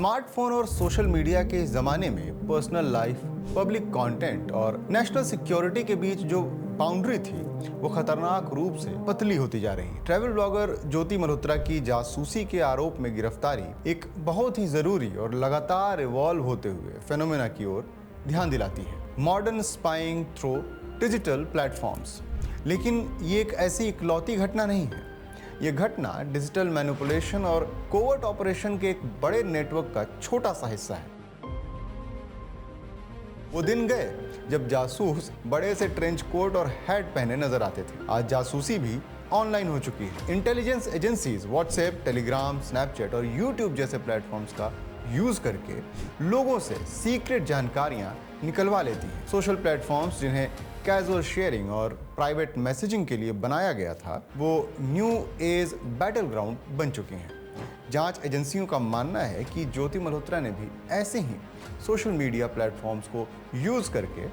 Smartphone और social media के ज़माने में पर्सनल लाइफ, पब्लिक कंटेंट और नेशनल सिक्योरिटी के बीच जो बाउंड्री थी वो खतरनाक रूप से पतली होती जा रही है। ट्रैवल ब्लॉगर ज्योति मल्होत्रा की जासूसी के आरोप में गिरफ्तारी एक बहुत ही ज़रूरी और लगातार इवॉल्व होते हुए फेनोमेना की ओर ध्यान दिलाती है। Modern spying through digital platforms. लेकिन ये एक ऐसी इकलौती घटना नहीं है। ये घटना डिजिटल मैनिपुलेशन और कोवर्ट ऑपरेशन के एक बड़े नेटवर्क का छोटा सा हिस्सा है। वो दिन गए जब जासूस बड़े से ट्रेंच कोट और हैट पहने नजर आते थे। आज जासूसी भी ऑनलाइन हो चुकी है। Intelligence agencies WhatsApp, Telegram, Snapchat और यूट्यूब जैसे प्लेटफॉर्म्स का यूज करके लोगों से सीक्रेट जानकारियां निकलवा लेती हैं। सोशल प्लेटफॉर्म्स जिन्हें कैजुअल शेयरिंग और प्राइवेट मैसेजिंग के लिए बनाया गया था, वो न्यू एज बैटल ग्राउंड बन चुके हैं। जांच एजेंसियों का मानना है कि ज्योति मल्होत्रा ने भी ऐसे ही सोशल मीडिया प्लेटफॉर्म्स को यूज करके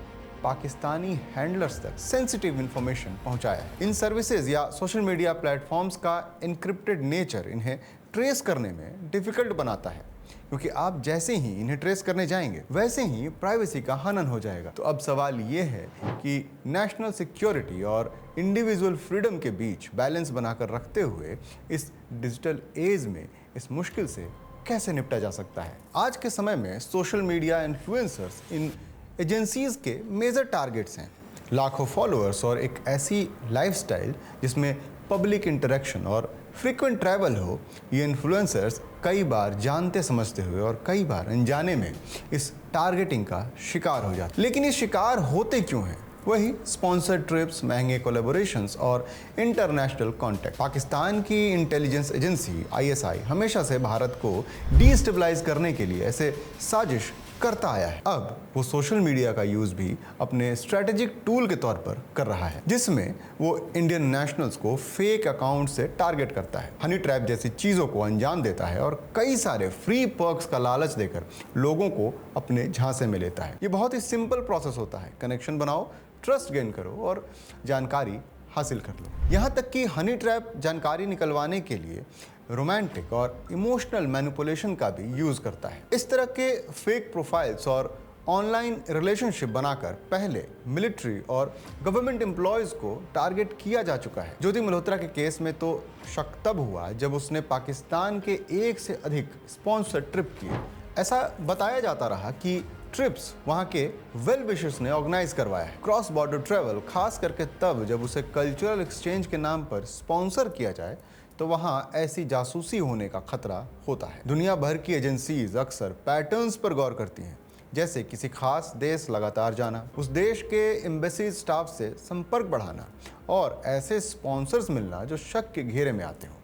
पाकिस्तानी हैंडलर्स तक सेंसिटिव इंफॉर्मेशन पहुंचाया है। इन सर्विसेज या सोशल मीडिया प्लेटफॉर्म्स का एनक्रिप्टेड नेचर इन्हें ट्रेस करने में डिफिकल्ट बनाता है, क्योंकि आप जैसे ही इन्हें ट्रेस करने जाएंगे वैसे ही प्राइवेसी का हनन हो जाएगा। तो अब सवाल ये है कि नेशनल सिक्योरिटी और इंडिविजुअल फ्रीडम के बीच बैलेंस बनाकर रखते हुए इस डिजिटल एज में इस मुश्किल से कैसे निपटा जा सकता है। आज के समय में सोशल मीडिया इन्फ्लुएंसर्स इन एजेंसीज के मेजर टारगेट्स हैं। लाखों फॉलोअर्स और एक ऐसी लाइफस्टाइल जिसमें पब्लिक इंटरेक्शन और फ्रीक्वेंट ट्रैवल हो, ये इन्फ्लुएंसर्स कई बार जानते समझते हुए और कई बार अनजाने में इस टारगेटिंग का शिकार हो जाते। लेकिन ये शिकार होते क्यों हैं? वही स्पॉन्सर्ड ट्रिप्स, महंगे कोलैबोरेशंस और इंटरनेशनल कॉन्टैक्ट। पाकिस्तान की इंटेलिजेंस एजेंसी ISI हमेशा से भारत को डिस्टेबलाइज करने के लिए ऐसे साजिश करता आया है। अब वो सोशल मीडिया का यूज भी अपने स्ट्रेटेजिक टूल के तौर पर कर रहा है, जिसमें वो इंडियन नेशनल्स को फेक अकाउंट से टारगेट करता है, हनी ट्रैप जैसी चीजों को अंजाम देता है और कई सारे फ्री पर्क्स का लालच देकर लोगों को अपने झांसे में लेता है। ये बहुत ही सिंपल प्रोसेस होता है। कनेक्शन बनाओ, ट्रस्ट गेन करो और जानकारी हासिल कर लो। यहाँ तक कि हनी ट्रैप जानकारी निकलवाने के लिए रोमांटिक और इमोशनल मैनिपुलेशन का भी यूज करता है। इस तरह के फेक प्रोफाइल्स और ऑनलाइन रिलेशनशिप बनाकर पहले मिलिट्री और गवर्नमेंट एम्प्लॉयज को टारगेट किया जा चुका है। ज्योति मल्होत्रा के केस में तो शक तब हुआ जब उसने पाकिस्तान के एक से अधिक स्पॉन्सर ट्रिप किए। ऐसा बताया जाता रहा कि ट्रिप्स वहाँ के वेल विशर्स ने ऑर्गेनाइज करवाया है। क्रॉस बॉर्डर ट्रैवल खास करके तब जब उसे कल्चरल एक्सचेंज के नाम पर स्पॉन्सर किया जाए तो वहाँ ऐसी जासूसी होने का खतरा होता है। दुनिया भर की एजेंसीज अक्सर पैटर्न्स पर गौर करती हैं, जैसे किसी खास देश लगातार जाना, उस देश के एम्बेसी स्टाफ से संपर्क बढ़ाना और ऐसे स्पॉन्सर्स मिलना जो शक के घेरे में आते हों।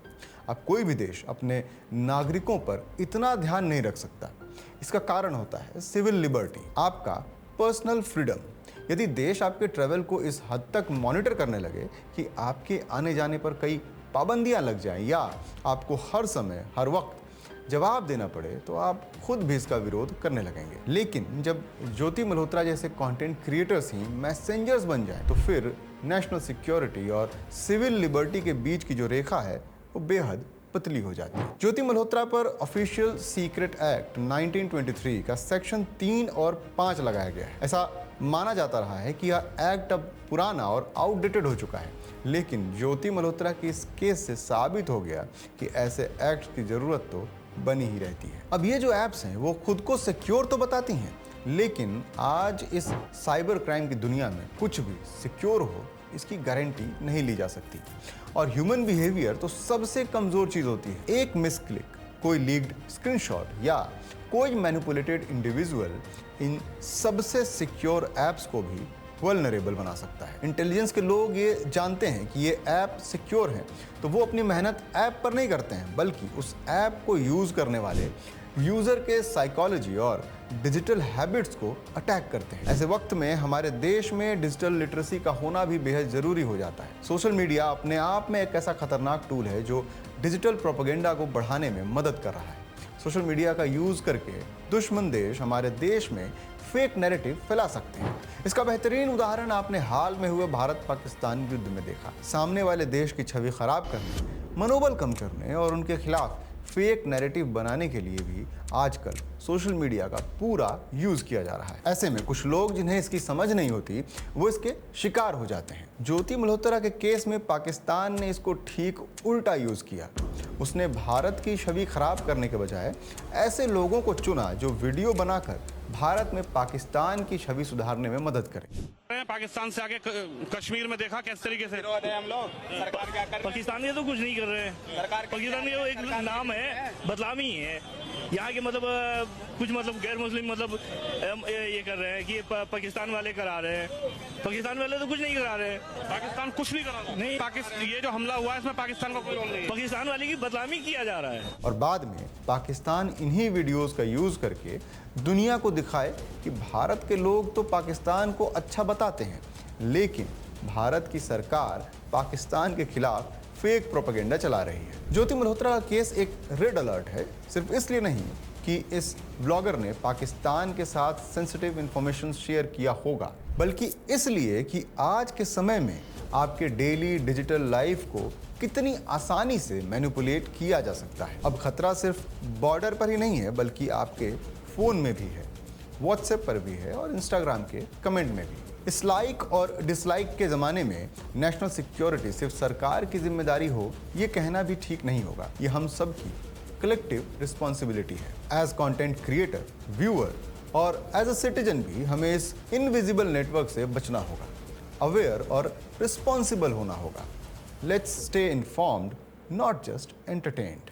अब कोई भी देश अपने नागरिकों पर इतना ध्यान नहीं रख सकता। इसका कारण होता है सिविल लिबर्टी, आपका पर्सनल फ्रीडम। यदि देश आपके ट्रैवल को इस हद तक मॉनिटर करने लगे कि आपके आने जाने पर कई पाबंदियां लग जाएं या आपको हर समय हर वक्त जवाब देना पड़े, तो आप खुद भी इसका विरोध करने लगेंगे। लेकिन जब ज्योति मल्होत्रा जैसे कंटेंट क्रिएटर्स ही मैसेंजर्स बन जाएं, तो फिर नेशनल सिक्योरिटी और सिविल लिबर्टी के बीच की जो रेखा है वो बेहद पतली हो जाती है। ज्योति मल्होत्रा पर ऑफिशियल सीक्रेट एक्ट 1923 का सेक्शन 3 और 5 लगाया गया है। ऐसा माना जाता रहा है कि यह एक्ट अब पुराना और आउटडेटेड हो चुका है, लेकिन ज्योति मल्होत्रा की इस केस से साबित हो गया कि ऐसे एक्ट की जरूरत तो बनी ही रहती है। अब ये जो ऐप्स हैं वो खुद को सिक्योर तो बताती हैं, लेकिन आज इस साइबर क्राइम की दुनिया में कुछ भी सिक्योर हो इसकी गारंटी नहीं ली जा सकती। और ह्यूमन बिहेवियर तो सबसे कमजोर चीज होती है। एक मिस क्लिक, कोई लीक्ड स्क्रीनशॉट या कोई मैनिपुलेटेड इंडिविजुअल इन सबसे सिक्योर ऐप्स को भी वल्नरेबल बना सकता है। इंटेलिजेंस के लोग ये जानते हैं कि ये ऐप सिक्योर है, तो वो अपनी मेहनत ऐप पर नहीं करते हैं, बल्कि उस ऐप को यूज करने वाले यूजर के साइकोलॉजी और डिजिटल हैबिट्स को अटैक करते हैं। ऐसे वक्त में हमारे देश में डिजिटल लिटरेसी का होना भी बेहद जरूरी हो जाता है। सोशल मीडिया अपने आप में एक ऐसा खतरनाक टूल है जो डिजिटल प्रोपेगेंडा को बढ़ाने में मदद कर रहा है। सोशल मीडिया का यूज करके दुश्मन देश हमारे देश में फेक नैरेटिव फैला सकते हैं। इसका बेहतरीन उदाहरण आपने हाल में हुए भारत पाकिस्तान युद्ध में देखा। सामने वाले देश की छवि खराब करने, मनोबल कम करने और उनके खिलाफ फेक नैरेटिव बनाने के लिए भी आजकल सोशल मीडिया का पूरा यूज किया जा रहा है। ऐसे में कुछ लोग जिन्हें इसकी समझ नहीं होती वो इसके शिकार हो जाते हैं। ज्योति मल्होत्रा के केस में पाकिस्तान ने इसको ठीक उल्टा यूज किया। उसने भारत की छवि खराब करने के बजाय ऐसे लोगों को चुना जो वीडियो बनाकर भारत में पाकिस्तान की छवि सुधारने में मदद करें। पाकिस्तान से आगे कश्मीर में देखा किस तरीके से हम लोग सरकार क्या कर पाकिस्तानी तो कुछ नहीं कर रहे हैं। सरकार पाकिस्तानी तो एक नाम है, बदनामी है यहाँ के, मतलब कुछ मतलब गैर मुस्लिम मतलब ये कर रहे हैं कि पाकिस्तान वाले करा रहे हैं। पाकिस्तान वाले तो कुछ नहीं करा रहे हैं। पाकिस्तान कुछ नहीं करा रहा। नहीं, पाकिस्तान ये जो हमला हुआ है इसमें पाकिस्तान का कोई रोल नहीं है। पाकिस्तान वाले की बदनामी किया जा रहा है। और बाद में पाकिस्तान इन्हीं वीडियोस का यूज करके दुनिया को दिखाए कि भारत के लोग तो पाकिस्तान को अच्छा बताते हैं, लेकिन भारत की सरकार पाकिस्तान के खिलाफ फेक प्रोपेगेंडा चला रही है। ज्योति मल्होत्रा का केस एक रेड अलर्ट है, सिर्फ इसलिए नहीं कि इस ब्लॉगर ने पाकिस्तान के साथ सेंसिटिव इंफॉर्मेशन शेयर किया होगा, बल्कि इसलिए कि आज के समय में आपके डेली डिजिटल लाइफ को कितनी आसानी से मैनिपुलेट किया जा सकता है। अब खतरा सिर्फ बॉर्डर पर ही नहीं है, बल्कि आपके फ़ोन में भी है, व्हाट्सएप पर भी है और इंस्टाग्राम के कमेंट में भी। इस लाइक और डिसलाइक के ज़माने में नेशनल सिक्योरिटी सिर्फ सरकार की जिम्मेदारी हो, ये कहना भी ठीक नहीं होगा। ये हम सब की कलेक्टिव रिस्पॉन्सिबिलिटी है। एज कंटेंट क्रिएटर, व्यूअर और एज अ सिटीजन भी हमें इस इनविजिबल नेटवर्क से बचना होगा, अवेयर और रिस्पॉन्सिबल होना होगा। Let's stay informed, not just entertained.